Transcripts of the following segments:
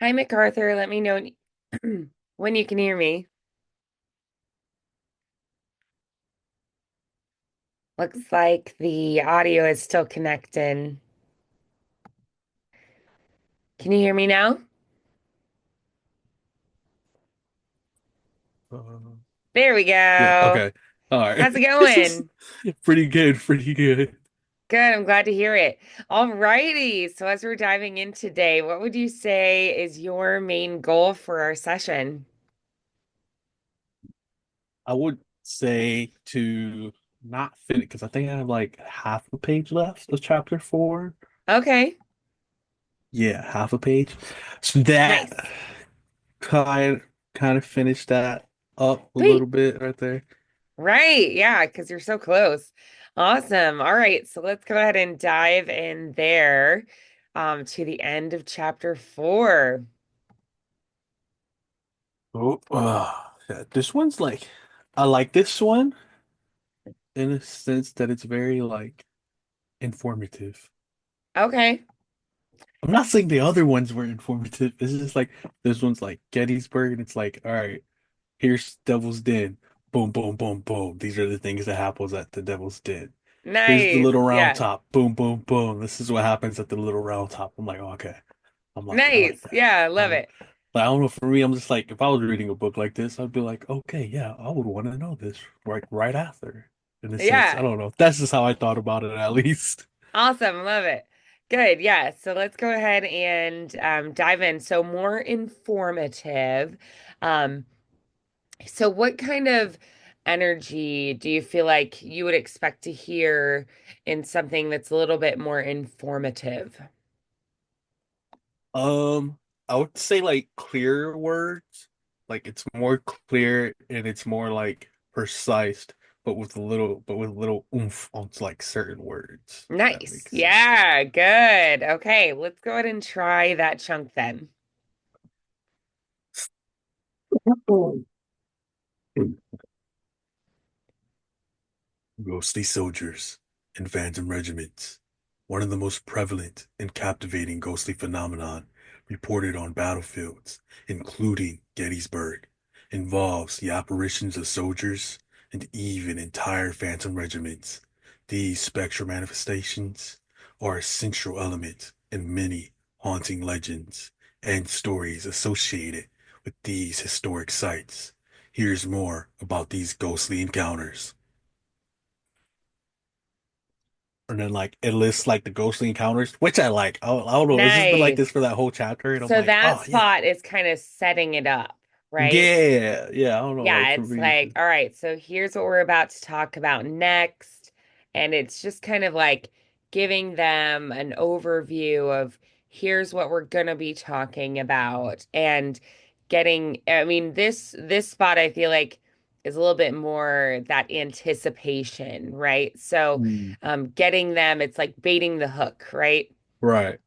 Hi, McArthur. Let me know when you can hear me. Looks like the audio is still connecting. Can you hear me now? Uh, There we yeah, go. okay. All right. How's it going? Pretty good, pretty good. Good. I'm glad to hear it. All righty. So as we're diving in today, what would you say is your main goal for our session? I would say to not finish because I think I have like half a page left of chapter four. Okay. Yeah, half a page. So that Nice. kind kind of finished that up a little Sweet. bit right there. Right. Yeah, because you're so close. Awesome. All right. So let's go ahead and dive in there to the end of chapter 4. Oh, yeah, this one's like I like this one in a sense that it's very like informative. Okay. I'm not saying the other ones were informative. This is just like this one's like Gettysburg, and it's like, all right, here's Devil's Den. Boom, boom, boom, boom. These are the things that happens at the Devil's Den. Here's the Nice. Little Round Yeah. Top. Boom, boom, boom. This is what happens at the Little Round Top. I'm like, okay. I like Nice. that. Yeah, I I love don't, it. like, I don't know. For me, I'm just like, if I was reading a book like this, I'd be like, okay, yeah, I would want to know this right after. In a sense, I Yeah. don't know. That's just how I thought about it, at least. Awesome. Love it. Good. Yeah. So let's go ahead and dive in. So more informative. Um, so what kind of energy do you feel like you would expect to hear in something that's a little bit more informative? Um, I would say like clear words. Like it's more clear and it's more like precise, but with a little oomph on like certain words. If that Nice. makes sense. Yeah, good. Okay, let's go ahead and try that chunk then. Ghostly soldiers and phantom regiments. One of the most prevalent and captivating ghostly phenomenon reported on battlefields, including Gettysburg, involves the apparitions of soldiers and even entire phantom regiments. These spectral manifestations are a central element in many haunting legends and stories associated with these historic sites. Here's more about these ghostly encounters. And then like it lists like the ghostly encounters, which I like. I don't know. It's just been like Nice. this for that whole chapter, and I'm So like, that oh yeah, spot is kind of setting it up, right? yeah. I don't know. Like Yeah, for it's me, like, all right, so here's what we're about to talk about next. And it's just kind of like giving them an overview of here's what we're gonna be talking about and getting, I mean, this spot I feel like is a little bit more that anticipation, right? So mm, getting them, it's like baiting the hook, right? right,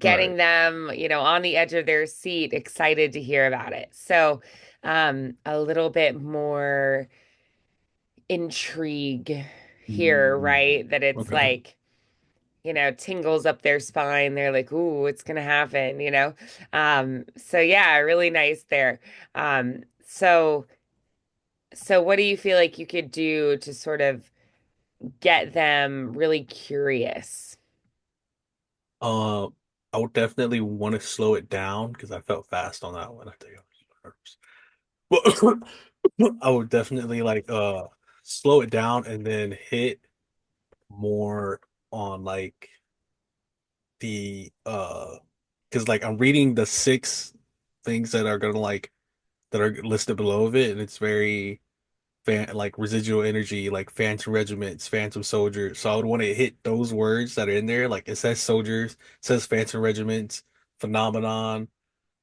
right. Getting them, on the edge of their seat, excited to hear about it. So, a little bit more intrigue here, Mm, right? That it's okay. like, tingles up their spine. They're like, "Ooh, what's gonna happen?" So yeah, really nice there. So what do you feel like you could do to sort of get them really curious? Uh, I would definitely want to slow it down because I felt fast on that one. I think I was nervous. But I would definitely like slow it down and then hit more on like the because like I'm reading the six things that are gonna like that are listed below of it, and it's very like residual energy, like phantom regiments, phantom soldiers. So I would want to hit those words that are in there. Like it says soldiers, it says phantom regiments, phenomenon,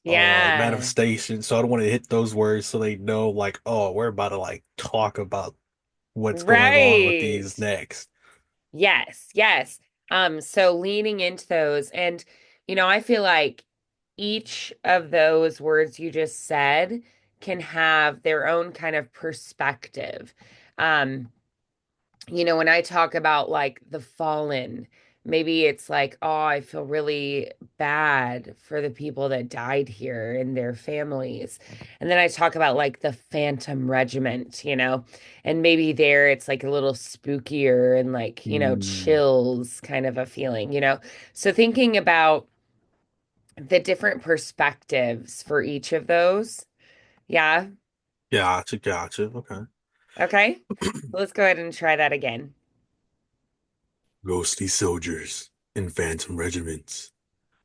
Yeah. manifestation. So I'd want to hit those words so they know, like, oh, we're about to like talk about what's going on with Right. these next. Yes, yes. So leaning into those and I feel like each of those words you just said can have their own kind of perspective. Um, when I talk about like the fallen, maybe it's like, oh, I feel really bad for the people that died here and their families. And then I talk about like the Phantom Regiment, and maybe there it's like a little spookier and like, Mm, chills kind of a feeling, So thinking about the different perspectives for each of those. Yeah. gotcha, gotcha. Okay. Okay. Let's go ahead and try that again. Ghostly soldiers in phantom regiments.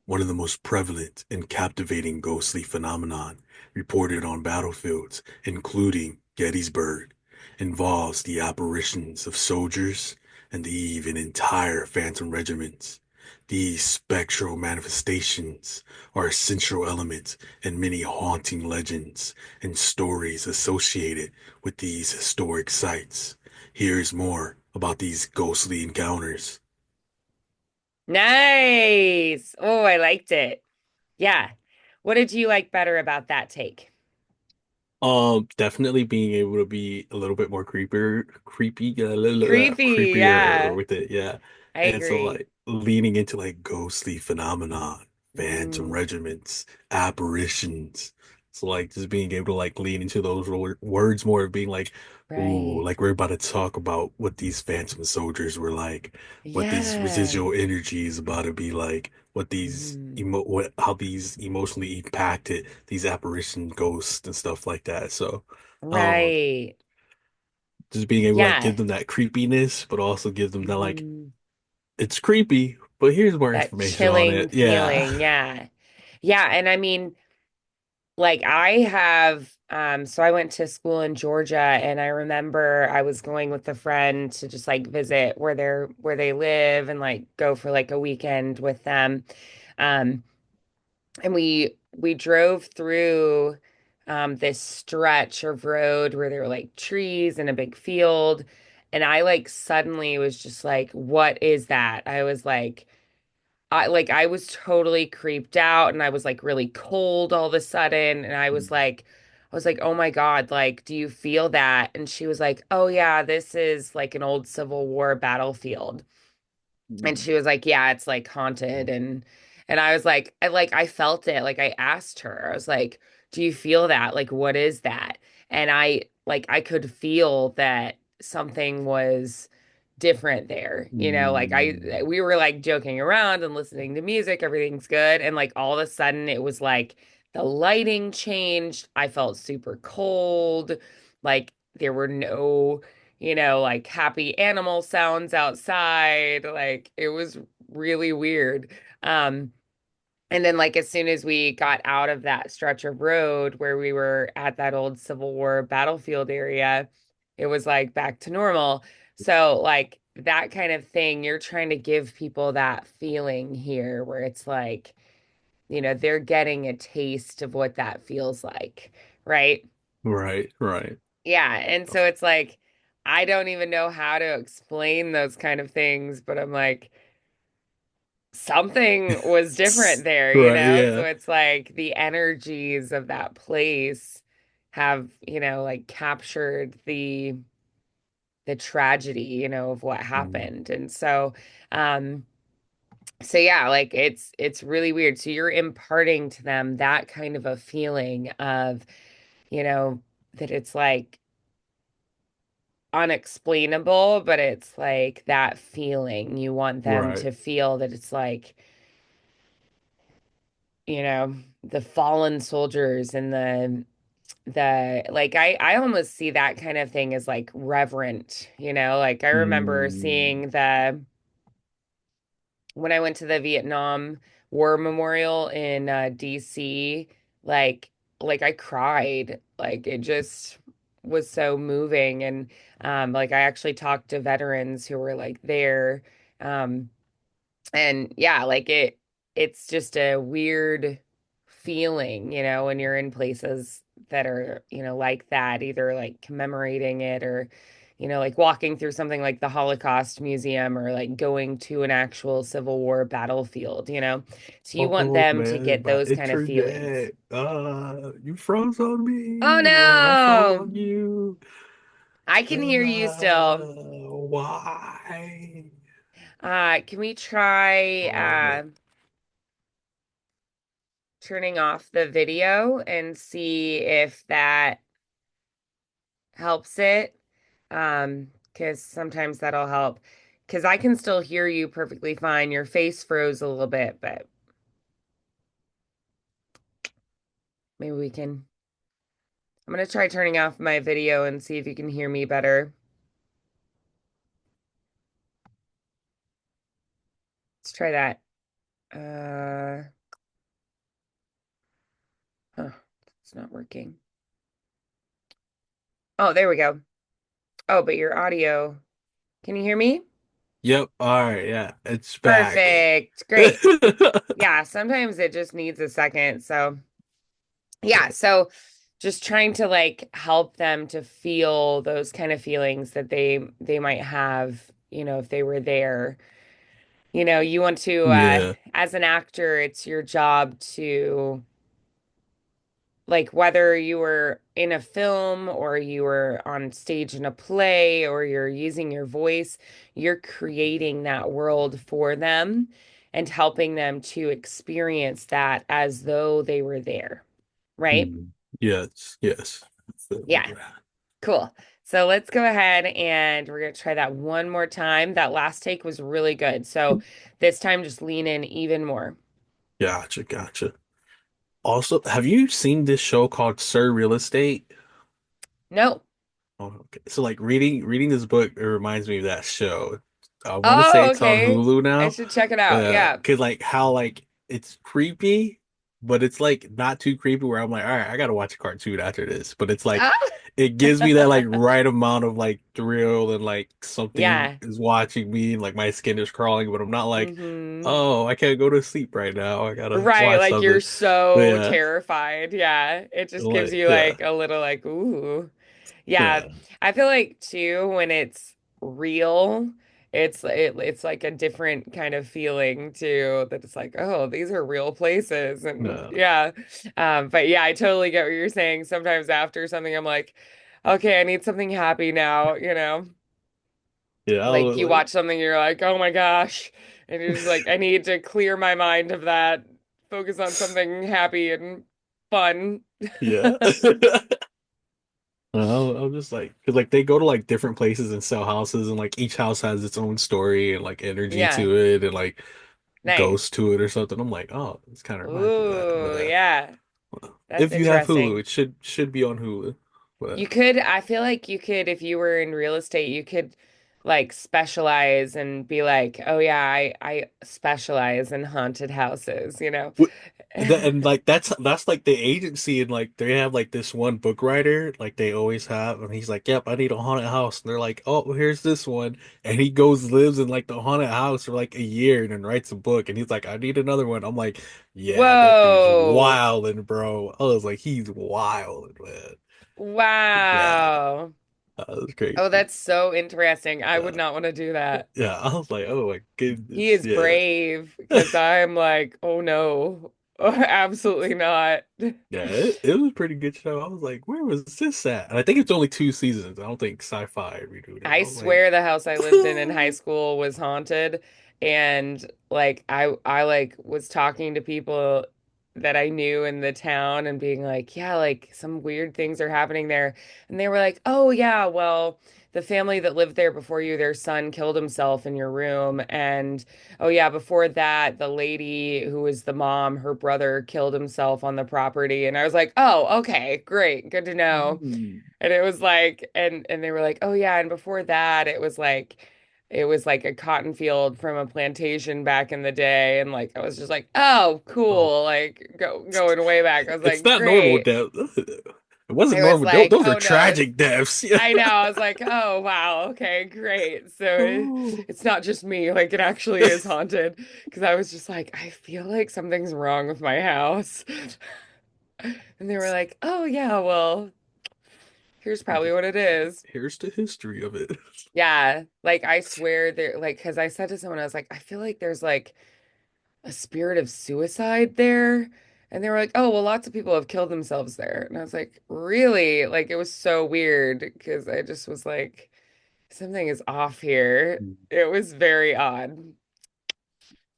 One of the most prevalent and captivating ghostly phenomenon reported on battlefields, including Gettysburg, involves the apparitions of soldiers and even entire phantom regiments. These spectral manifestations are a central element in many haunting legends and stories associated with these historic sites. Here's more about these ghostly encounters. Nice. Oh, I liked it. Yeah. What did you like better about that take? Definitely being able to be a little bit more Creepy. creepier Yeah, with it, yeah. I And so agree. like leaning into like ghostly phenomenon, phantom Mm, regiments, apparitions. So like just being able to like lean into those words more of being like, ooh, right. like we're about to talk about what these phantom soldiers were like, what this Yeah. residual energy is about to be like, what these Mm, what how these emotionally impacted these apparition ghosts and stuff like that. So, um, right. just being able to like Yeah. give them that creepiness, but also give them that like Mm, it's creepy, but here's more that information on it. chilling Yeah. feeling. Yeah. Yeah. And I mean, like I have, so I went to school in Georgia and I remember I was going with a friend to just like visit where they live and like go for like a weekend with them. Um, and we drove through this stretch of road where there were like trees and a big field. And I like suddenly was just like, what is that? I was totally creeped out and I was like really cold all of a sudden. And I was like, oh my God, like, do you feel that? And she was like, oh yeah, this is like an old Civil War battlefield. And she was like, yeah, it's like haunted. And I was like, I felt it. Like I asked her, I was like, do you feel that? Like, what is that? And I could feel that something was different there. Like Mm, we were like joking around and listening to music, everything's good. And like all of a sudden it was like the lighting changed. I felt super cold. Like there were no like happy animal sounds outside. Like it was really weird. Um, and then like as soon as we got out of that stretch of road where we were at that old Civil War battlefield area, it was like back to normal. So like that kind of thing, you're trying to give people that feeling here where it's like, they're getting a taste of what that feels like, right? right, right. Yeah, and so it's like I don't even know how to explain those kind of things, but I'm like something was different there, Right, So yeah. it's like the energies of that place have, like captured the tragedy, of what Mm, happened. And so yeah, like it's really weird. So you're imparting to them that kind of a feeling of, you know, that it's like unexplainable, but it's like that feeling. You want them right. to feel that it's like, the fallen soldiers and the like I almost see that kind of thing as like reverent, Like I remember Mm, seeing the when I went to the Vietnam War Memorial in DC, like I cried. Like it just was so moving and like I actually talked to veterans who were like there um and yeah, like it's just a weird feeling, when you're in places that are, like that, either like commemorating it or, like walking through something like the Holocaust Museum or like going to an actual Civil War battlefield. So you want oh them to man, get my those kind of feelings. internet. You froze on Oh me, or I froze no, on you. I can hear you still. Why? Can we try Oh, turning off the video and see if that helps it? Because sometimes that'll help. Because I can still hear you perfectly fine. Your face froze a little bit, but maybe we can. I'm gonna try turning off my video and see if you can hear me better. Let's try that. Uh, huh, it's not working. Oh, there we go. Oh, but your audio. Can you hear me? yep. All right. Yeah, it's back. Perfect. Great. Yeah, sometimes it just needs a second. So, yeah, so just trying to like help them to feel those kind of feelings that they might have, if they were there. You want to Yeah. as an actor, it's your job to like whether you were in a film or you were on stage in a play or you're using your voice, you're creating that world for them and helping them to experience that as though they were there, right? Mhm. Yes. Yes. Yeah, cool. So let's go ahead and we're going to try that one more time. That last take was really good. So this time just lean in even more. Gotcha. Gotcha. Also, have you seen this show called Sir Real Estate? No. Oh, okay. So like reading this book, it reminds me of that show. I want to say Oh, it's on okay. Hulu I now. should check it out. Yeah. 'Cause like how like it's creepy, but it's like not too creepy where I'm like, all right, I gotta watch a cartoon after this. But it's like Ah. it gives me that like right amount of like thrill and like something Yeah. is watching me and like my skin is crawling, but I'm not like, Hmm. oh, I can't go to sleep right now. I gotta Right, watch like you're something. But so yeah, terrified. Yeah. It just gives like you yeah, like a little like, ooh. Yeah. yeah, I feel like too when it's real, it's like a different kind of feeling too that it's like, oh, these are real places and no, yeah. But yeah, I totally get what you're saying. Sometimes after something I'm like, okay, I need something happy now. yeah. I Like was you like, watch something, you're like, oh my gosh. And you're just like, I need to clear my mind of that, focus on something happy and fun. yeah. I'm just like, because like they go to like different places and sell houses, and like each house has its own story and like energy Yeah, to it, and like nice. ghost to it or something. I'm like, oh, this kind of reminds me of that. But Ooh, yeah, that's if you have Hulu, interesting. it should be on Hulu. But I feel like you could, if you were in real estate, you could like specialize and be like, oh yeah, I specialize in haunted houses. and like that's like the agency, and like they have like this one book writer like they always have, and he's like, yep, I need a haunted house, and they're like, oh, here's this one, and he goes lives in like the haunted house for like a year and then writes a book, and he's like, I need another one. I'm like, yeah, that dude's Whoa. wilding, bro. I was like, he's wild, man. Yeah, Wow. that was Oh, crazy. that's so interesting. I would Yeah, not want to do that. yeah, I was like, oh my He goodness, is yeah. brave because I'm like, oh no, absolutely not. Yeah, it was a pretty good show. I was like, where was this at? And I think it's only 2 seasons. I don't think Sci-Fi renewed it. I I was like, swear the house I lived in high school was haunted and like I like was talking to people that I knew in the town and being like, yeah, like some weird things are happening there. And they were like, "Oh yeah, well, the family that lived there before you, their son killed himself in your room and oh yeah, before that, the lady who was the mom, her brother killed himself on the property." And I was like, "Oh, okay, great. Good to know." hmm. And it was like, and they were like, oh yeah, and before that, it was like a cotton field from a plantation back in the day, and like I was just like, oh, Oh, cool, like going way back. I was it's like, not normal great. death. It wasn't It was normal. like, Those are oh no, tragic deaths. Yeah. I know. I was like, oh wow, okay, great. So Ooh. it's not just me, like it actually is haunted. Because I was just like, I feel like something's wrong with my house, and they were like, oh yeah, well, here's probably what it is. Here's the history of it. Yeah, like I swear there like because I said to someone, I was like, I feel like there's like a spirit of suicide there. And they were like, oh, well, lots of people have killed themselves there. And I was like, really? Like it was so weird because I just was like, something is off here. It was very odd.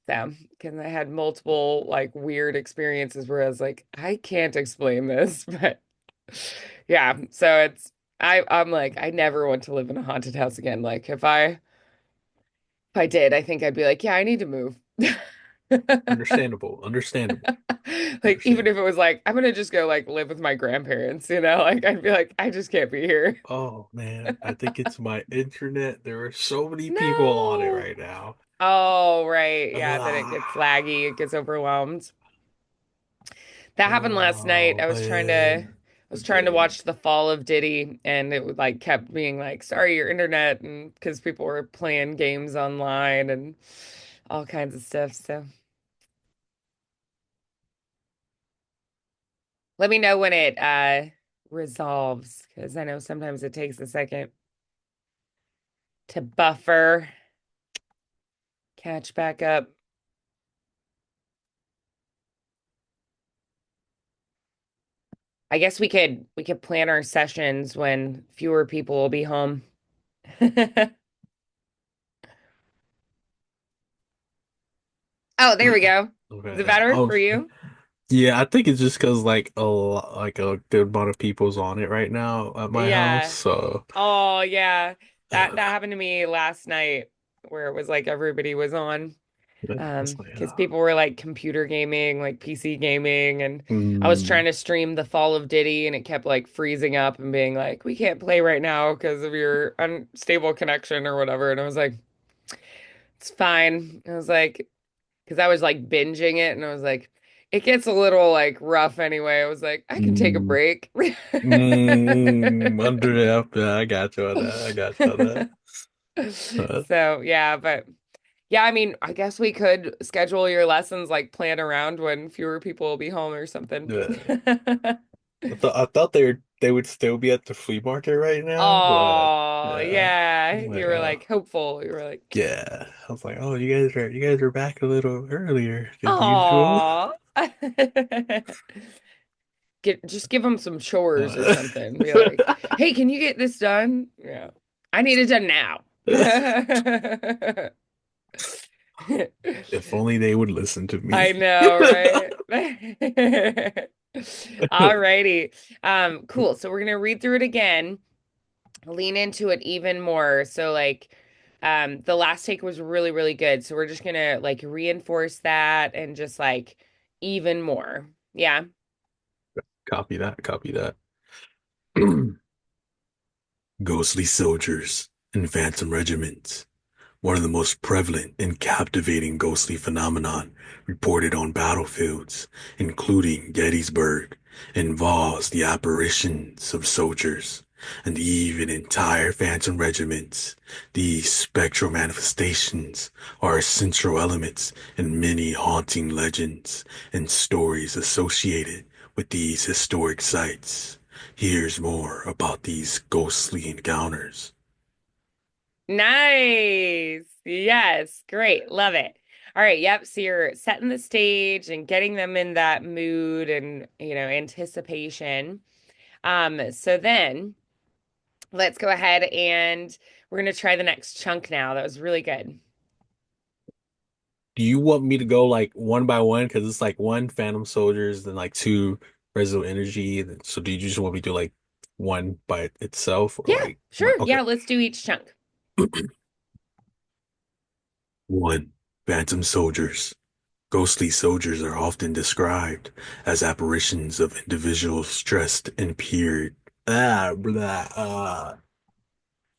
So, because I had multiple like weird experiences where I was like, I can't explain this, but yeah. So I'm like, I never want to live in a haunted house again. Like if I did, I think I'd be like, yeah, I need to move. Understandable, understandable, Like even if understandable. it was like I'm gonna just go like live with my grandparents, like I'd be like I just can't be here. Oh man, I think it's my internet. There are so many people on it No. right now. Oh, right. Yeah, then it gets Ah, laggy, it gets overwhelmed. That happened last night. oh man. I was trying to Dang. watch The Fall of Diddy and it would like kept being like, sorry, your internet and because people were playing games online and all kinds of stuff. So let me know when it resolves because I know sometimes it takes a second to buffer, catch back up. I guess we could plan our sessions when fewer people will be home. Oh, there we go. Is it Okay. better Oh, for you? yeah. I think it's just because like a good amount of people's on it right now at my house. Yeah. So, Oh, yeah. That uh, happened to me last night where it was like everybody was on. it's like, Because people were like computer gaming, like PC gaming, and I was mm, trying to stream The Fall of Diddy and it kept like freezing up and being like, we can't play right now because of your unstable connection or whatever. And I was like, it's fine. I was like, because I was like binging it and I was like, it gets a little like rough anyway. I was like, I can take a mm, break. under the yeah, I got you on that. I got you on that. So yeah, but yeah, I mean, I guess we could schedule your lessons like plan around when fewer people will be home or something. Yeah. I thought they would still be at the flea market right now, but Oh, yeah. yeah. You were Yeah. like hopeful. You were like, Yeah. I was like, oh, you guys are back a little earlier than usual. oh. Just give them some chores or Uh, something. Be like, hey, can you get this done? Yeah. I need it done now. if only they would listen to me. I know, right? Alrighty. Cool. So we're gonna read through it again, lean into it even more. So like the last take was really, really good. So we're just gonna like reinforce that and just like even more. Yeah. Copy that, copy that. Ghostly soldiers and phantom regiments. One of the most prevalent and captivating ghostly phenomenon reported on battlefields, including Gettysburg, involves the apparitions of soldiers and even entire phantom regiments. These spectral manifestations are essential elements in many haunting legends and stories associated with these historic sites. Here's more about these ghostly encounters. Nice. Yes. Great. Love it. All right. Yep. So you're setting the stage and getting them in that mood and, anticipation. So then let's go ahead and we're going to try the next chunk now. That was really good. Do you want me to go like one by one? Because it's like one Phantom Soldiers, then like two Resident Energy. So do you just want me to do like one by itself or Yeah, like sure. okay. Yeah, let's do each chunk. One, Phantom Soldiers. Ghostly soldiers are often described as apparitions of individuals dressed in period. Blah.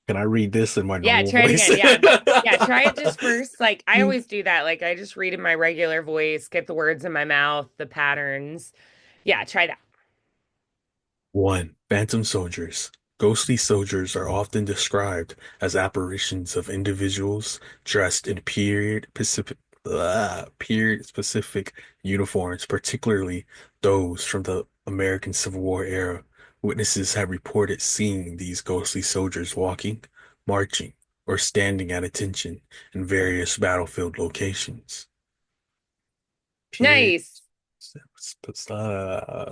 Can I read this in my Yeah, normal try it voice? again. Yeah. Yeah, try it just first. Like I always do that. Like I just read in my regular voice, get the words in my mouth, the patterns. Yeah, try that. 1. Phantom soldiers. Ghostly soldiers are often described as apparitions of individuals dressed in period specific uniforms, particularly those from the American Civil War era. Witnesses have reported seeing these ghostly soldiers walking, marching, or standing at attention in various battlefield locations. Period Nice.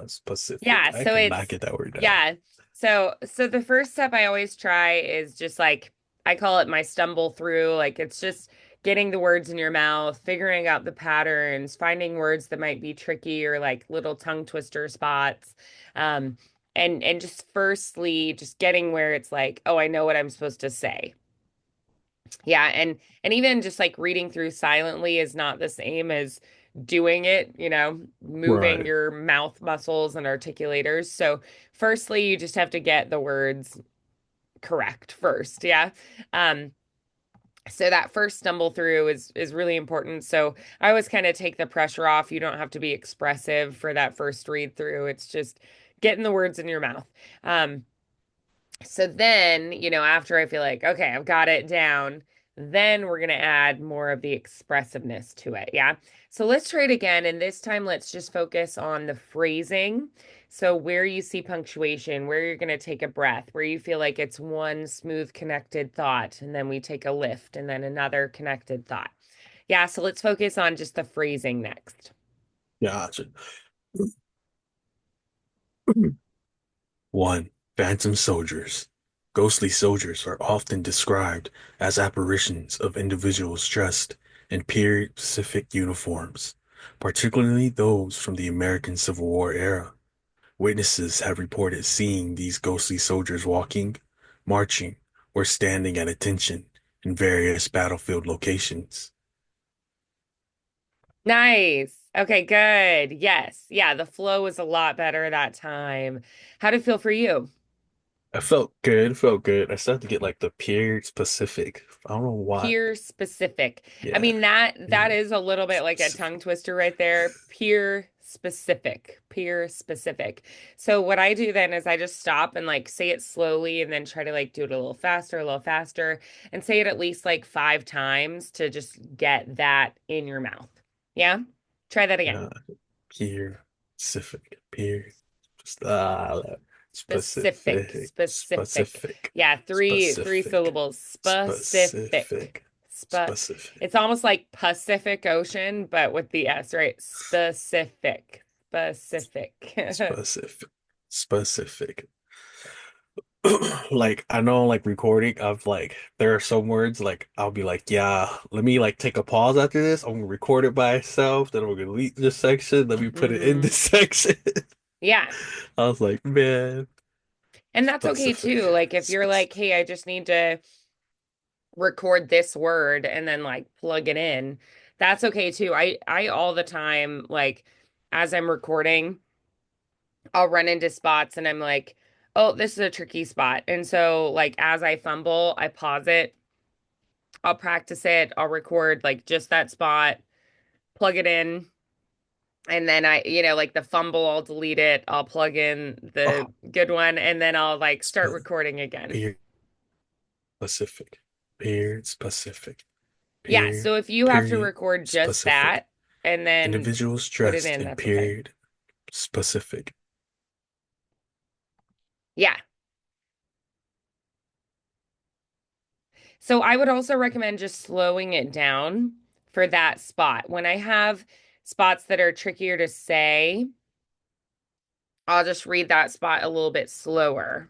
specific. Yeah, I so cannot it's get that word out. yeah. So the first step I always try is just like I call it my stumble through. Like it's just getting the words in your mouth, figuring out the patterns, finding words that might be tricky or like little tongue twister spots. Um, and just firstly, just getting where it's like, oh, I know what I'm supposed to say. Yeah, and even just like reading through silently is not the same as doing it, moving Right. your mouth muscles and articulators. So, firstly, you just have to get the words correct first. Yeah. Um, so that first stumble through is really important. So I always kind of take the pressure off. You don't have to be expressive for that first read through. It's just getting the words in your mouth. Um, so then, after I feel like, okay, I've got it down, then we're going to add more of the expressiveness to it. Yeah. So let's try it again. And this time, let's just focus on the phrasing. So, where you see punctuation, where you're going to take a breath, where you feel like it's one smooth connected thought, and then we take a lift and then another connected thought. Yeah. So, let's focus on just the phrasing next. Gotcha. One, phantom soldiers. Ghostly soldiers are often described as apparitions of individuals dressed in period-specific uniforms, particularly those from the American Civil War era. Witnesses have reported seeing these ghostly soldiers walking, marching, or standing at attention in various battlefield locations. Nice. Okay, good. Yes. Yeah, the flow was a lot better that time. How'd it feel for you? I felt good, felt good. I started to get like the period specific. I don't know why. Peer specific. I Yeah, mean that period is a little bit like a tongue specific. twister right there. Peer specific. Peer specific. So what I do then is I just stop and like say it slowly and then try to like do it a little faster, and say it at least like 5 times to just get that in your mouth. Yeah? Try that again. Yeah, period specific. Period. Specific, Specific. specific. Specific. Yeah, three Specific. syllables. Specific. Specific. Spe Specific. It's almost like Pacific Ocean, but with the S, right? Specific. Specific. Specific. Specific. Like I know like recording of like there are some words like I'll be like, yeah, let me like take a pause after this. I'm gonna record it by itself, then I'm gonna delete this section, let me put it in Hmm. this section. Yeah. I was like, man, And that's okay specific. too. Like if you're like, Specific. hey, I just need to record this word and then like plug it in, that's okay too. I all the time, like as I'm recording, I'll run into spots and I'm like, oh, this is a tricky spot. And so, like, as I fumble, I pause it, I'll practice it, I'll record like just that spot, plug it in. And then like the fumble, I'll delete it, I'll plug in Oh, the good one, and then I'll like start spe recording again. period specific. Period specific. Yeah. Period. So if you have to Period record just specific. that and then Individuals put it dressed in, in that's okay. period specific. Yeah. So I would also recommend just slowing it down for that spot. When I have spots that are trickier to say, I'll just read that spot a little bit slower.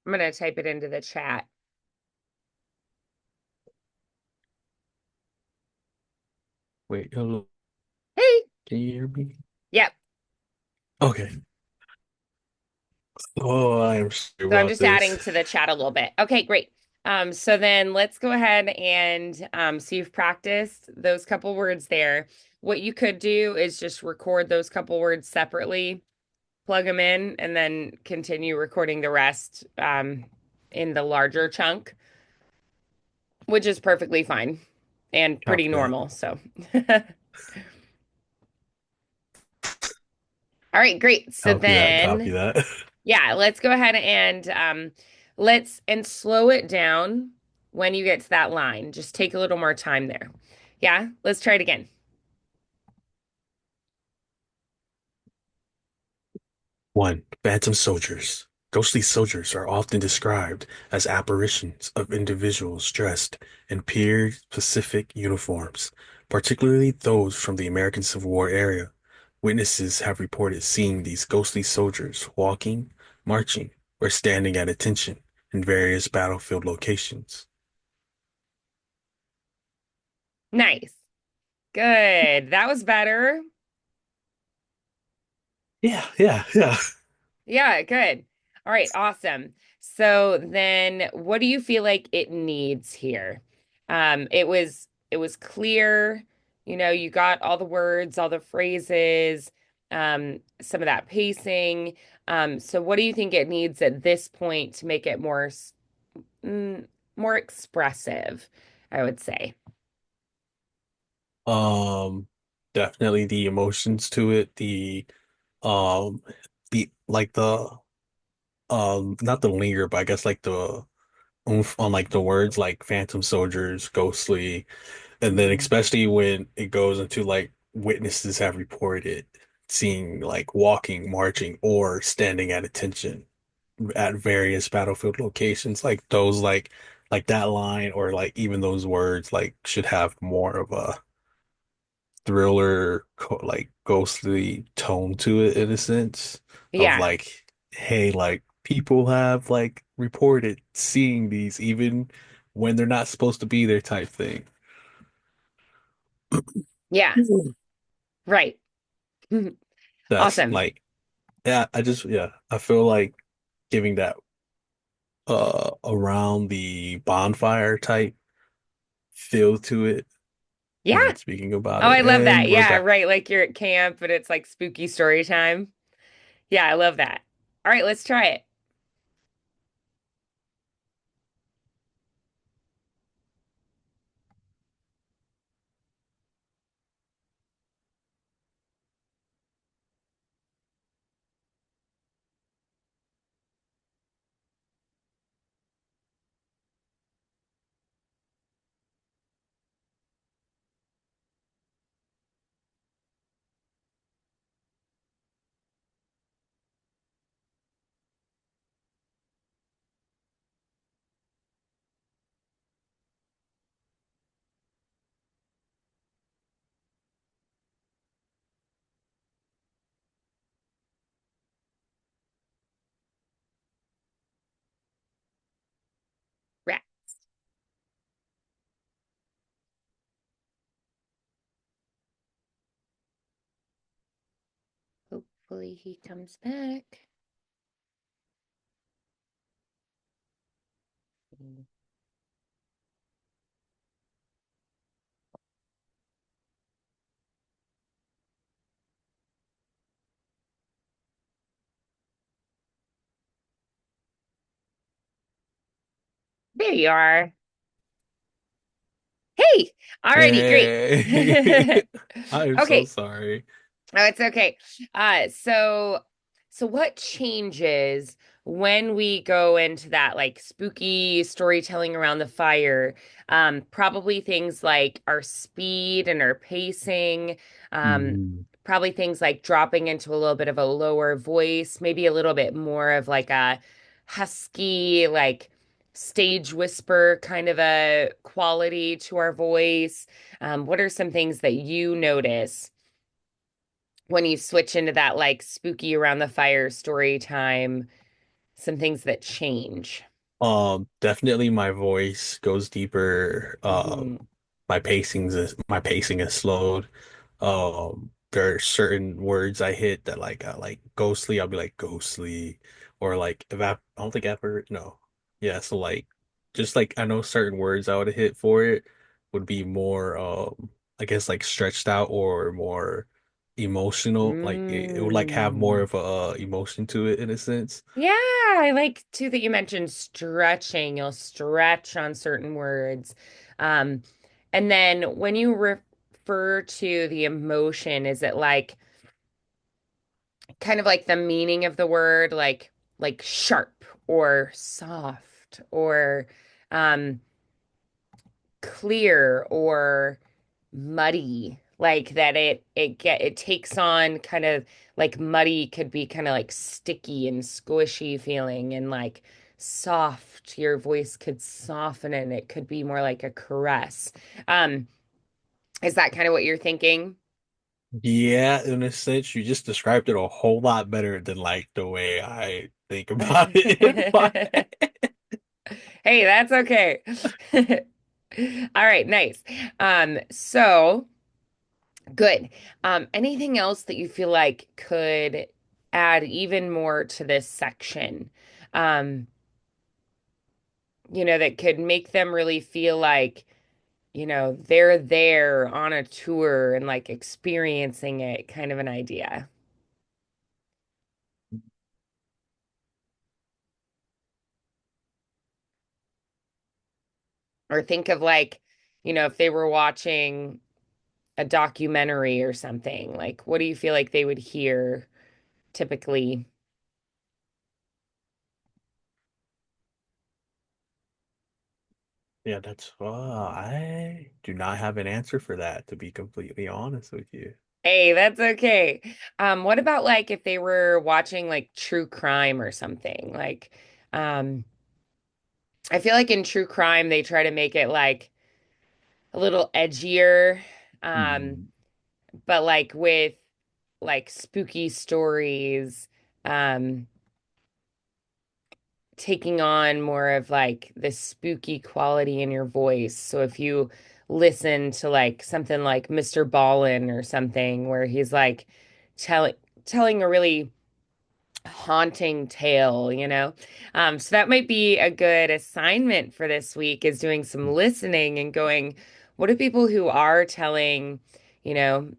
I'm going to type it into the chat. Wait, hello. Hey. Can you hear me? Yep. Okay. Oh, I am sorry So I'm about just this. adding to the chat a little bit. Okay, great. So then let's go ahead and so you've practiced those couple words there. What you could do is just record those couple words separately, plug them in, and then continue recording the rest in the larger chunk, which is perfectly fine and pretty Copy that. normal. So, all right, great. So Copy that. Copy then, that. yeah, let's go ahead and let's and slow it down when you get to that line. Just take a little more time there. Yeah, let's try it again. One, phantom soldiers. Ghostly soldiers are often described as apparitions of individuals dressed in period-specific uniforms, particularly those from the American Civil War era. Witnesses have reported seeing these ghostly soldiers walking, marching, or standing at attention in various battlefield locations. Nice. Good. That was better. Yeah, yeah, yeah. Yeah, good. All right, awesome. So then what do you feel like it needs here? It was clear, you got all the words, all the phrases, some of that pacing. So what do you think it needs at this point to make it mm, more expressive, I would say? Um, Definitely the emotions to it, um the not the linger, but I guess like the oomph on like the words like phantom soldiers, ghostly, and then Mhm. especially when it goes into like witnesses have reported seeing like walking, marching, or standing at attention at various battlefield locations. Like those like that line or like even those words like should have more of a thriller like ghostly tone to it in a sense of Yeah. like, hey, like people have like reported seeing these even when they're not supposed to be there type thing. Yeah. Mhm. Right. That's Awesome. like, yeah, yeah, I feel like giving that around the bonfire type feel to it Yeah. when speaking about Oh, it. I love that. And we're Yeah, back. right. Like you're at camp and it's like spooky story time. Yeah, I love that. All right, let's try it. Right. Hopefully he comes back. There you are. Hey, alrighty, great. Hey, I am so Okay. sorry. Oh, it's okay. So what changes when we go into that like spooky storytelling around the fire? Probably things like our speed and our pacing. Um, Mhm. Probably things like dropping into a little bit of a lower voice, maybe a little bit more of like a husky, like stage whisper kind of a quality to our voice. What are some things that you notice when you switch into that like spooky around the fire story time, some things that change? Definitely my voice goes deeper. Hmm. My pacing is slowed. There are certain words I hit that like ghostly, I'll be like ghostly, or like I don't think I've heard no. Yeah, so like just like I know certain words I would hit for it would be more I guess like stretched out or more emotional. Like it would like have more Mm. of a emotion to it in a sense. Yeah, I like too that you mentioned stretching. You'll stretch on certain words. Um, and then when you refer to the emotion, is it like kind of like the meaning of the word, like sharp or soft or um clear or muddy, like that it takes on kind of like muddy could be kind of like sticky and squishy feeling, and like soft, your voice could soften and it could be more like a caress. um is that kind of what you're thinking? Yeah, in a sense, you just described it a whole lot better than like the way I think about it in my head. Hey, that's okay. All right, nice. So good. Anything else that you feel like could add even more to this section? Um, that could make them really feel like, they're there on a tour and like experiencing it, kind of an idea. Or think of like, if they were watching a documentary or something, like what do you feel like they would hear typically? Yeah, that's I do not have an answer for that, to be completely honest with you. Hey, that's okay. What about like if they were watching like true crime or something? Like, um, I feel like in true crime they try to make it like a little edgier, um, Mm, but like with like spooky stories, um, taking on more of like the spooky quality in your voice. So if you listen to like something like Mr. Ballin or something where he's like telling telling a really haunting tale, so that might be a good assignment for this week is doing some listening and going, what do people who are telling,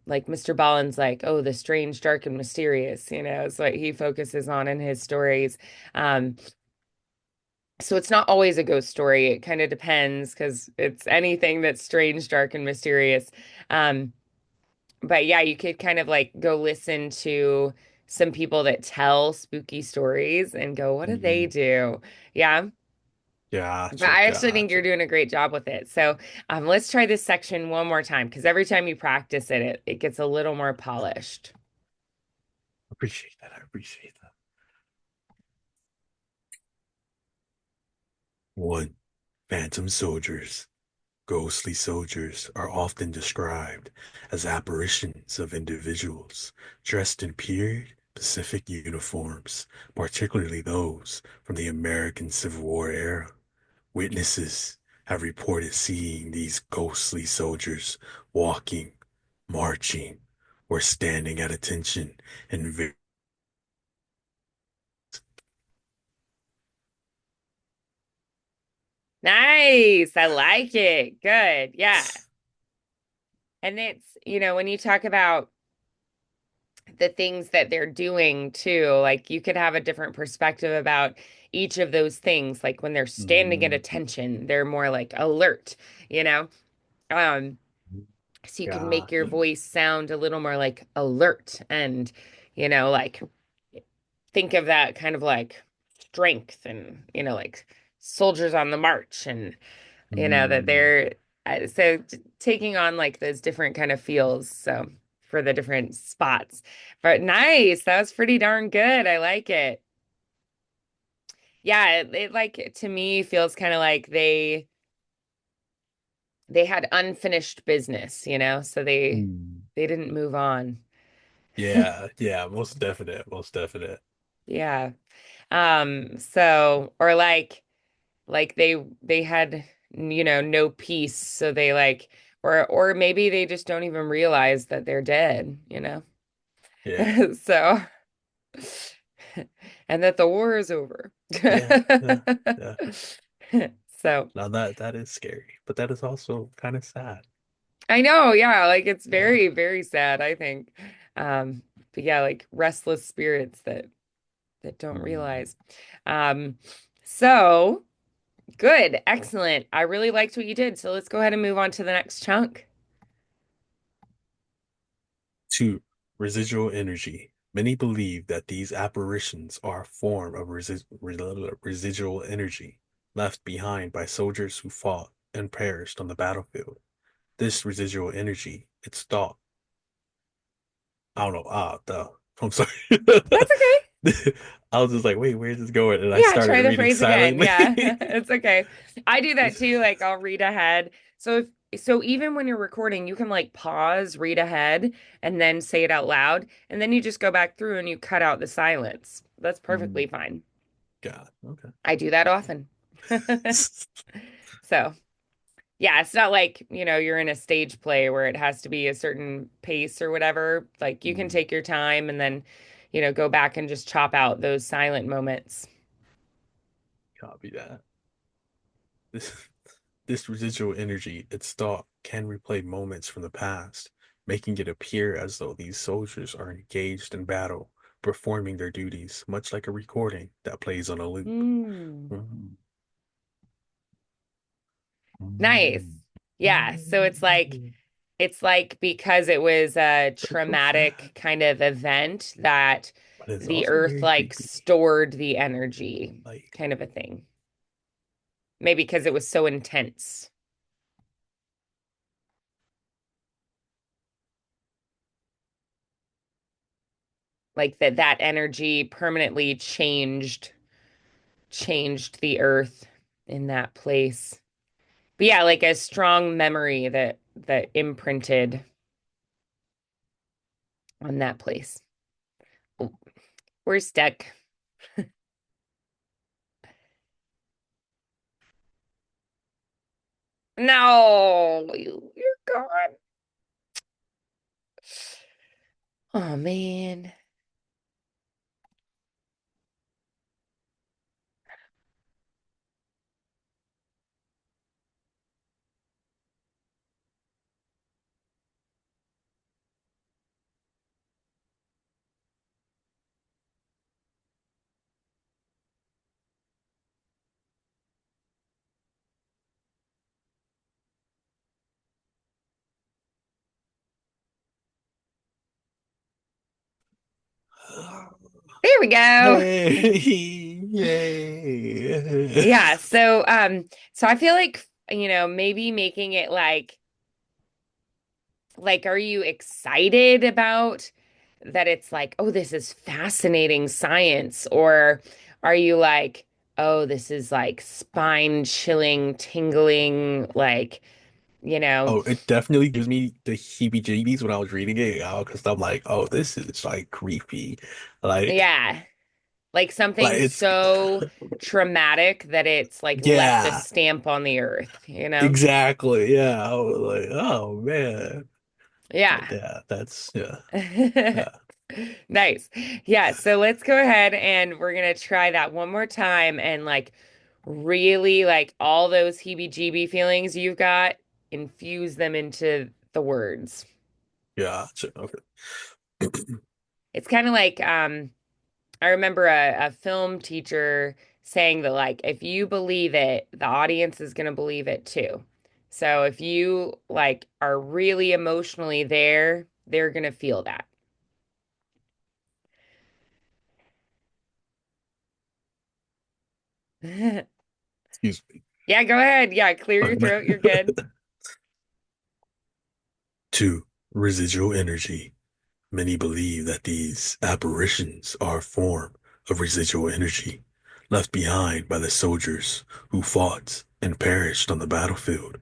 like Mr. Ballin's like, oh, the strange, dark, and mysterious, is what he focuses on in his stories. Um, so it's not always a ghost story. It kind of depends because it's anything that's strange, dark, and mysterious. Um, but yeah, you could kind of like go listen to some people that tell spooky stories and go, what do they mm, do? Yeah. But gotcha, I actually think you're gotcha. doing a great job with it. So let's try this section one more time because every time you practice it, it gets a little more polished. Appreciate that. I appreciate that. One, phantom soldiers. Ghostly soldiers are often described as apparitions of individuals dressed in period Pacific uniforms, particularly those from the American Civil War era. Witnesses have reported seeing these ghostly soldiers walking, marching, or standing at attention in Nice. I like it. Good. Yeah. And it's, when you talk about the things that they're doing too. Like you could have a different perspective about each of those things. Like when they're standing at Mm, attention, they're more like alert, you know? Um, so you can make your gotcha. voice sound a little more like alert and, like think of that kind of like strength and, like soldiers on the march and, that Mm, they're taking on like those different kind of feels. So for the different spots. But nice. That was pretty darn good. I like it. Yeah, it like to me feels kind of like they had unfinished business, so mm. they didn't move on. Yeah, yeah, most definite, most definite. Yeah. So or like they had no peace, so they like or maybe they just don't even realize that they're dead. Yeah, So and that the war is over. yeah, yeah, yeah. So Now that is scary, but that is also kind of sad. I know, yeah, like it's Yeah. very, very sad, I think. Um, but yeah, like restless spirits that don't Mm. realize. Um, so good, excellent. I really liked what you did. So let's go ahead and move on to the next chunk. Two, residual energy. Many believe that these apparitions are a form of residual energy left behind by soldiers who fought and perished on the battlefield. This residual energy, it's thought, I don't know, I'm sorry. That's okay. I was just like, wait, where's this going? And I Yeah, started try the reading phrase again. silently. Yeah, it's okay. I do that too. Like I'll read ahead. So so even when you're recording, you can like pause, read ahead, and then say it out loud, and then you just go back through and you cut out the silence. That's Mm, perfectly fine. God, okay. I do that often. So, yeah, it's not like, you're in a stage play where it has to be a certain pace or whatever. Like you can Mm, take your time and then, go back and just chop out those silent moments. copy that. This this residual energy, its thought, can replay moments from the past, making it appear as though these soldiers are engaged in battle, performing their duties, much like a recording that plays on a loop. Mm. Mm. Nice. Mm. Yeah, so Mm. it's like because it was a That's so sad, traumatic kind of event that but it's the also earth very like creepy. stored the energy Like, kind of a thing. Maybe because it was so intense. Like that energy permanently changed the earth in that place. But yeah, like a strong memory that imprinted on that place. Oh, we're stuck. No, you're gone. Oh man. There we go. hey, yay. Yeah, so I feel like, maybe making it like are you excited about that it's like, oh, this is fascinating science, or are you like, oh, this is like spine chilling, tingling, like, you know, Oh, it definitely gives me the heebie-jeebies when I was reading it, because I'm like, oh, this is like creepy. Like, yeah, like like something it's, so traumatic that it's like left a yeah, stamp on the earth? exactly. Yeah, I was like, oh man, Yeah. yeah, that's yeah, yeah, Nice. Yeah, so let's go ahead and we're gonna try that one more time and like really like all those heebie-jeebie feelings you've got, infuse them into the words. yeah. Okay. It's kind of like I remember a film teacher saying that like if you believe it, the audience is gonna believe it too. So if you like are really emotionally there, they're gonna feel that. Excuse me. Yeah, go ahead. Yeah, clear your throat. You're good. Two, residual energy. Many believe that these apparitions are a form of residual energy left behind by the soldiers who fought and perished on the battlefield.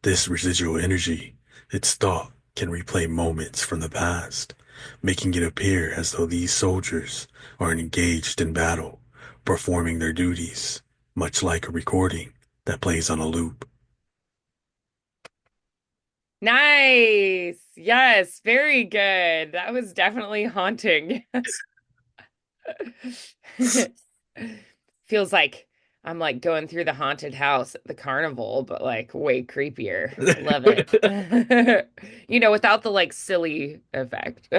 This residual energy, its thought, can replay moments from the past, making it appear as though these soldiers are engaged in battle, performing their duties, much like a recording that plays on a loop. Nice. Yes, very good. That was definitely haunting. Feels like I'm like going through the haunted house at the carnival, but like way creepier. Love it. Without the like silly effect.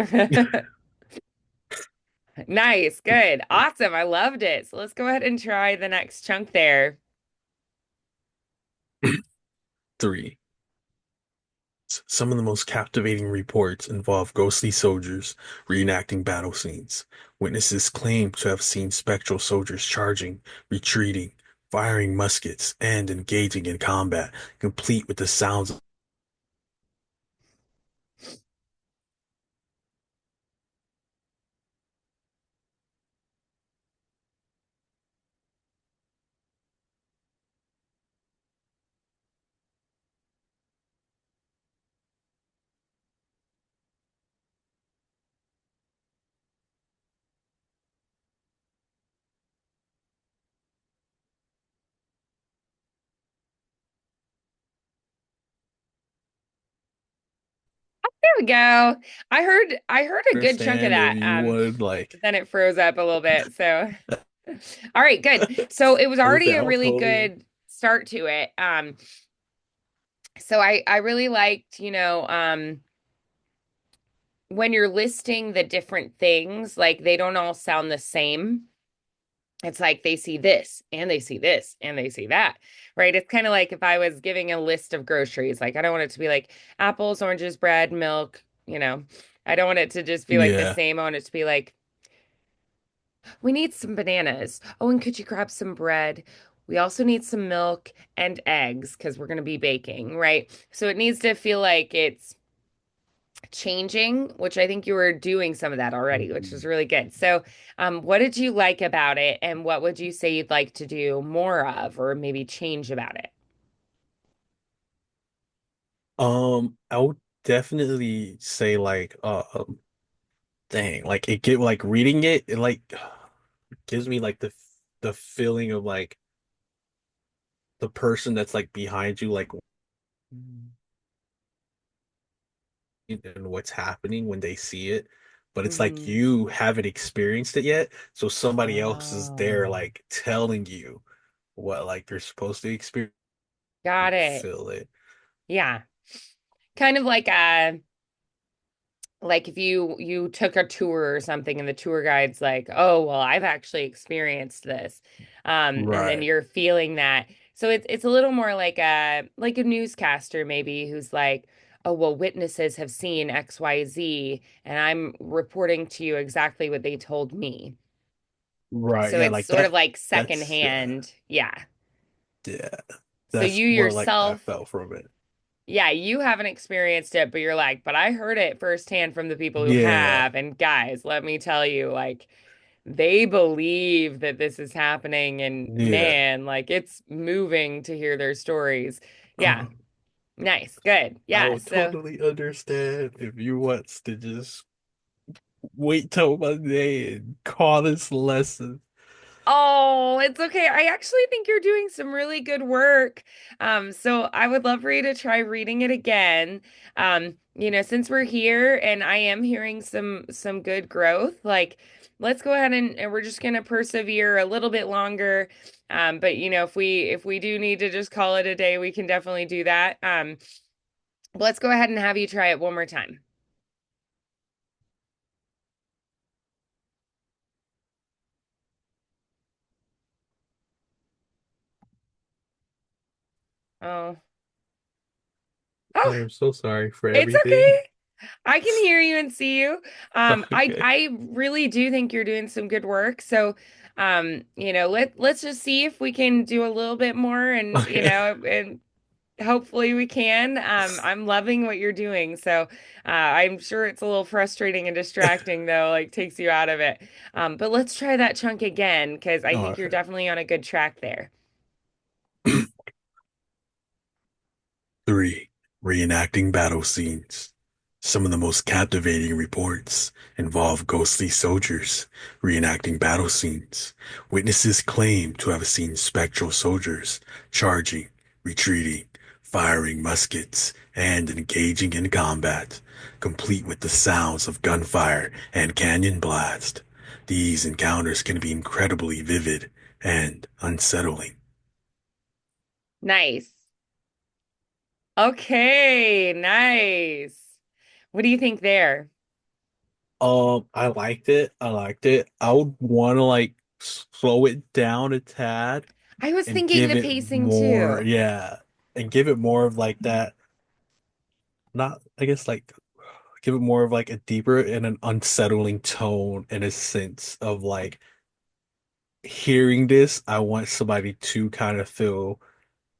Nice. Good. Awesome. I loved it. So let's go ahead and try the next chunk there. Three. Some of the most captivating reports involve ghostly soldiers reenacting battle scenes. Witnesses claim to have seen spectral soldiers charging, retreating, firing muskets, and engaging in combat, complete with the sounds. we go. I heard a good chunk of Understand if that. you would But like. then it froze up a little bit. So all right, good. So it was I was already saying, a I'll really totally. good start to it. So I really liked, when you're listing the different things, like they don't all sound the same. It's like they see this and they see this and they see that, right? It's kind of like if I was giving a list of groceries, like I don't want it to be like apples, oranges, bread, milk, I don't want it to just be like the Yeah. same. I want it to be like, we need some bananas. Oh, and could you grab some bread? We also need some milk and eggs because we're going to be baking, right? So it needs to feel like it's changing, which I think you were doing some of that already, which is Mhm. really good. So, what did you like about it, and what would you say you'd like to do more of, or maybe change about it? I would definitely say like, dang, like it get like reading it, it like gives me like the feeling of like the person that's like behind you, like and what's happening when they see it. But it's like Hmm. you haven't experienced it yet, so somebody else is there Oh, like telling you what like you're supposed to experience got and it. feel it. Yeah. Kind of like if you took a tour or something and the tour guide's like, oh well, I've actually experienced this, and then Right. you're feeling that. So it's a little more like a newscaster maybe who's like, oh well, witnesses have seen XYZ and I'm reporting to you exactly what they told me. Right. So Yeah, it's like sort of that. like That's yeah. secondhand, yeah. Yeah. So That's you more like I yourself, felt from it. yeah, you haven't experienced it, but you're like, but I heard it firsthand from the people who Yeah. have. And guys, let me tell you, like, they believe that this is happening. And Yeah. man, like, it's moving to hear their stories. Yeah, Um, nice, good. I Yeah. would So, totally understand if you want to just wait till Monday and call this lesson. oh, it's okay. I actually think you're doing some really good work. So I would love for you to try reading it again. Since we're here and I am hearing some good growth, like let's go ahead and we're just gonna persevere a little bit longer. But if we do need to just call it a day, we can definitely do that. Let's go ahead and have you try it one more time. Oh, I oh, am so sorry for it's everything. okay. I can hear you and see you. I Okay. I really do think you're doing some good work. So, let's just see if we can do a little bit more, and Okay. and hopefully we can. I'm loving what you're doing. So, I'm sure it's a little frustrating and distracting though, like takes you out of it. But let's try that chunk again because I All think you're right. definitely on a good track there. 3. Reenacting battle scenes. Some of the most captivating reports involve ghostly soldiers reenacting battle scenes. Witnesses claim to have seen spectral soldiers charging, retreating, firing muskets, and engaging in combat, complete with the sounds of gunfire and canyon blast. These encounters can be incredibly vivid and unsettling. Nice. Okay, nice. What do you think there? I liked it. I liked it. I would want to like slow it down a tad I was and thinking give the it pacing more, too. yeah, and give it more of like that, not, I guess, like give it more of like a deeper and an unsettling tone in a sense of like hearing this, I want somebody to kind of feel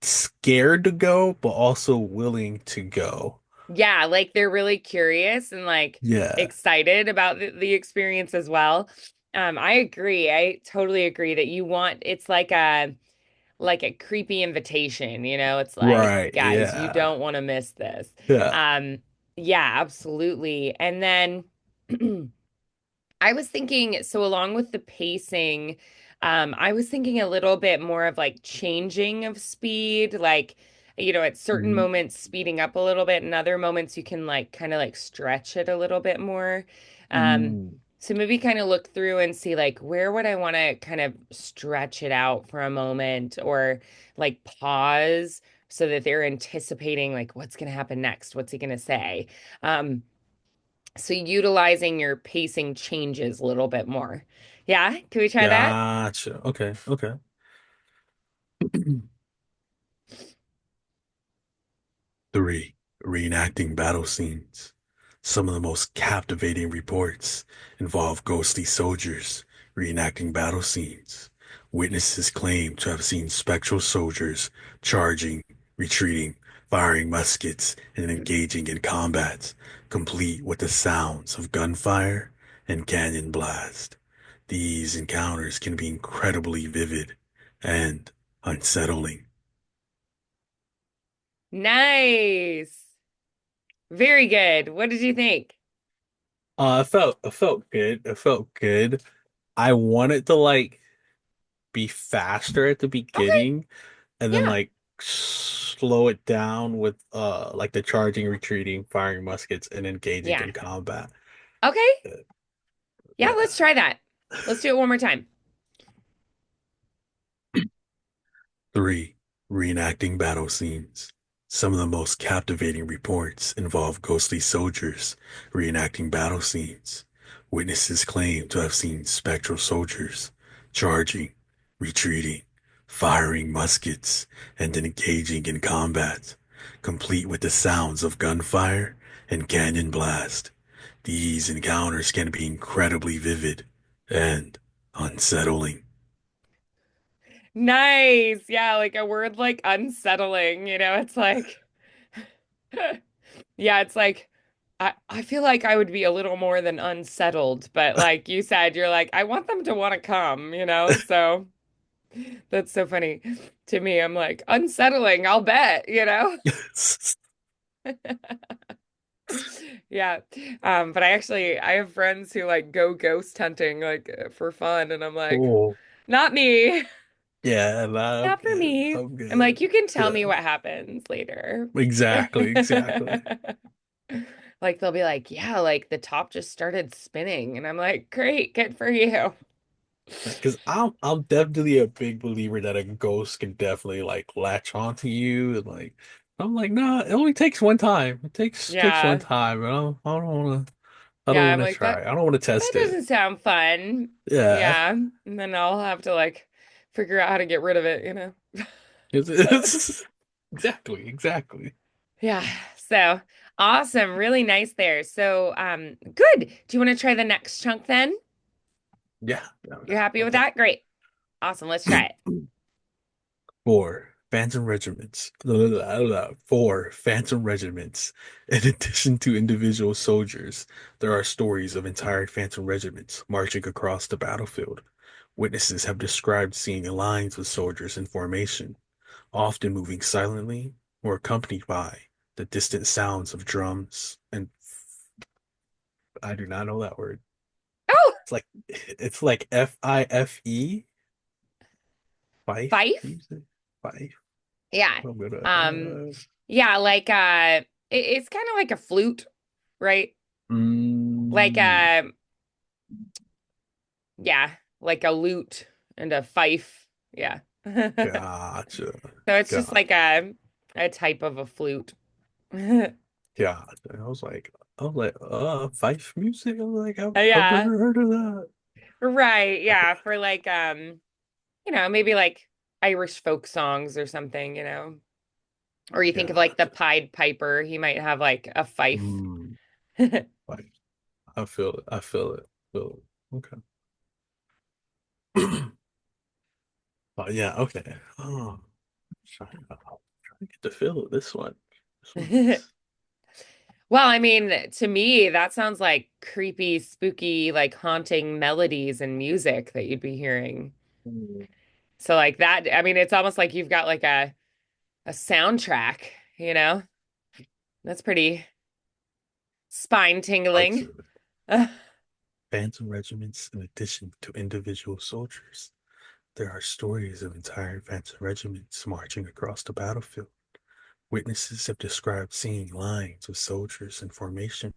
scared to go, but also willing to go. Yeah, like they're really curious and like Yeah. excited about the experience as well. I agree. I totally agree that you want it's like a creepy invitation, It's like, Right. guys, you Yeah. don't want to miss this. Yeah. Um, yeah, absolutely. And then I was thinking, so along with the pacing, I was thinking a little bit more of like changing of speed, like at certain Mm, moments speeding up a little bit, and other moments you can like kind of like stretch it a little bit more. Um, mm. so maybe kind of look through and see like where would I want to kind of stretch it out for a moment or like pause so that they're anticipating like what's going to happen next, what's he going to say. Um, so utilizing your pacing changes a little bit more. Yeah, can we try that? Gotcha. Okay, okay. 3. Reenacting battle scenes. Some of the most captivating reports involve ghostly soldiers reenacting battle scenes. Witnesses claim to have seen spectral soldiers charging, retreating, firing muskets, and engaging in combat, complete with the sounds of gunfire and cannon blast. These encounters can be incredibly vivid and unsettling. Nice. Very good. What did you think? I felt good. It felt good. I wanted to like be faster at the Okay. beginning and then Yeah. like slow it down with like the charging, retreating, firing muskets, and engaging Yeah. in combat. Okay. Uh, Yeah, Yeah. let's try that. Let's do it one more time. 3. Reenacting battle scenes. Some of the most captivating reports involve ghostly soldiers reenacting battle scenes. Witnesses claim to have seen spectral soldiers charging, retreating, firing muskets, and engaging in combat, complete with the sounds of gunfire and cannon blast. These encounters can be incredibly vivid and unsettling. Nice. Yeah, like a word like unsettling, it's like yeah, it's like I feel like I would be a little more than unsettled, but like you said, you're like, I want them to want to come. So that's so funny to me. I'm like, unsettling, I'll bet. Yeah. But I have friends who like go ghost hunting like for fun, and I'm like, Oh. not me. Yeah, nah, I'm Not for good. me. I'm I'm like, good. you can tell Yeah, me what happens later. exactly, exactly. Like they'll be like, yeah, like the top just started spinning. And I'm like, great, good for you. Because I'm definitely a big believer that a ghost can definitely like latch onto you and like I'm like, nah, it only takes one time. It takes one Yeah. time. I don't Yeah. I'm wanna like, try. that I don't wanna that test it. doesn't sound fun. Yeah. Yeah. And then I'll have to like figure out how to get rid of it. It's exactly, exactly. Yeah. So awesome. Really nice there. So good. Do you want to try the next chunk then? Yeah, yeah, You're happy I'm with down. that? Great. Awesome. Let's try it. 4. Phantom regiments. Blah, blah, blah, blah. 4. Phantom regiments. In addition to individual soldiers, there are stories of entire phantom regiments marching across the battlefield. Witnesses have described seeing lines of soldiers in formation, often moving silently or accompanied by the distant sounds of drums and I do not know that word. Oh, It's like Fife, fife fife. music, fife. Yeah. I'm gonna Um, yeah, like it's kind of like a flute, right? Like mm, yeah, like a lute and a fife. Yeah. gotcha. So it's just like Gotcha. a type of a flute. Gotcha. I was like, Fife music? I was like, I've Yeah. never heard of that. Right. Yeah, for like maybe like Irish folk songs or something. Or you think of like the Gotcha. Pied Piper, he might have like a fife. Mm, Fife. I feel it. I feel it. Feel it. Okay. Yeah, okay. Oh, trying to get the feel of this one. This one's Well, I mean, to me, that sounds like creepy, spooky, like haunting melodies and music that you'd be hearing. mm, So like that, I mean, it's almost like you've got like a soundtrack. That's pretty spine hard tingling. to phantom regiments in addition to individual soldiers. There are stories of entire phantom regiments marching across the battlefield. Witnesses have described seeing lines with soldiers in formation.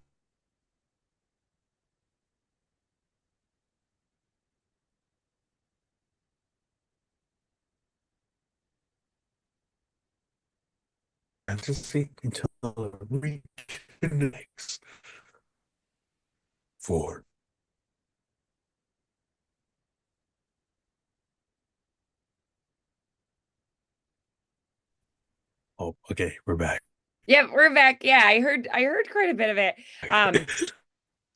Fantasy until the reconnects. Four. Oh, okay, we're back. Yep, we're back. Yeah, I heard quite a bit of it. Um,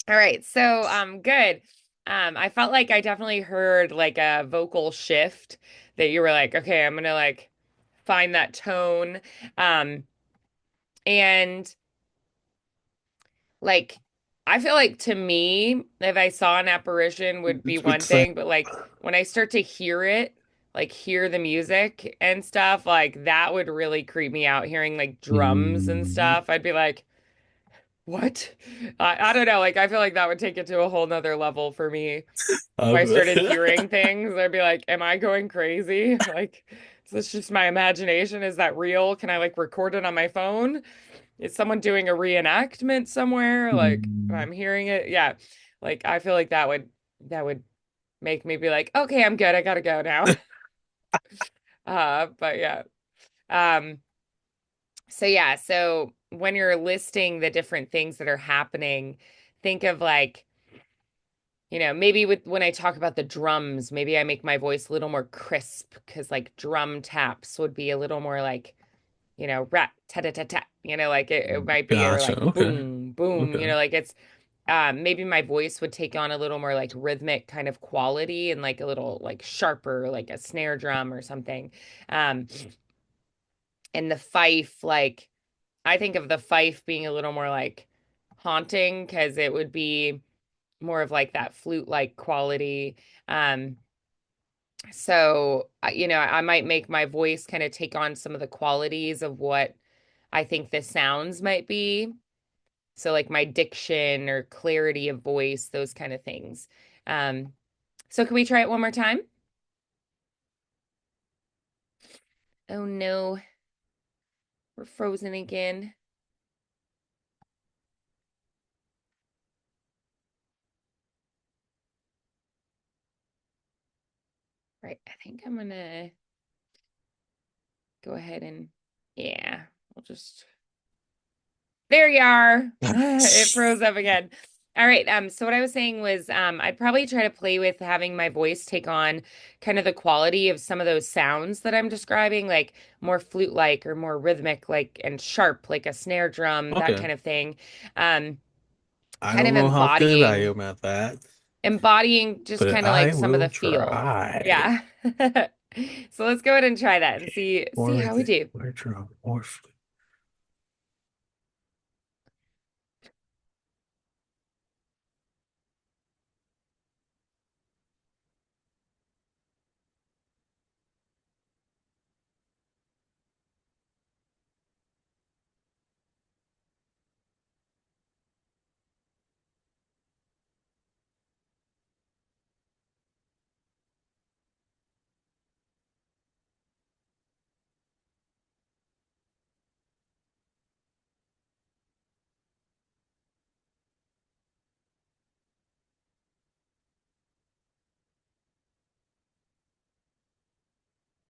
all right, so good. I felt like I definitely heard like a vocal shift that you were like, okay, I'm gonna like find that tone. Um, and like I feel like to me, if I saw an apparition would be one It's like, thing, but like when I start to hear it, like hear the music and stuff, like that would really creep me out, hearing like drums and mm, stuff. I'd be like, what? I don't know. Like, I feel like that would take it to a whole nother level for me. If I uh, started hearing things, I'd be like, am I going crazy? Like, is this just my imagination? Is that real? Can I like record it on my phone? Is someone doing a reenactment somewhere? Like, mm, I'm hearing it. Yeah. Like, I feel like that would make me be like, okay, I'm good. I gotta go now. But yeah. Um, So yeah, so when you're listing the different things that are happening, think of like, maybe with when I talk about the drums, maybe I make my voice a little more crisp because like drum taps would be a little more like, rat ta ta ta ta, like it might be or gotcha. like Okay. boom boom, Okay. like it's maybe my voice would take on a little more like rhythmic kind of quality and like a little like sharper, like a snare drum or something. Um, and the fife like I think of the fife being a little more like haunting because it would be more of like that flute-like quality. Um, I might make my voice kind of take on some of the qualities of what I think the sounds might be. So like my diction or clarity of voice, those kind of things. So can we try it one more time? Oh no, we're frozen again. Right, I think I'm gonna go ahead and yeah, we'll just there you are. It froze up again. All right. So what I was saying was I'd probably try to play with having my voice take on kind of the quality of some of those sounds that I'm describing, like more flute-like or more rhythmic, like and sharp, like a snare drum, that Okay. kind of thing. Um, I kind don't of know how good I embodying am at that, embodying just but kind of I like some of will the feel. try. Yeah. So let's go ahead and try that and see More how we rhythmic, do. more drum, more flute.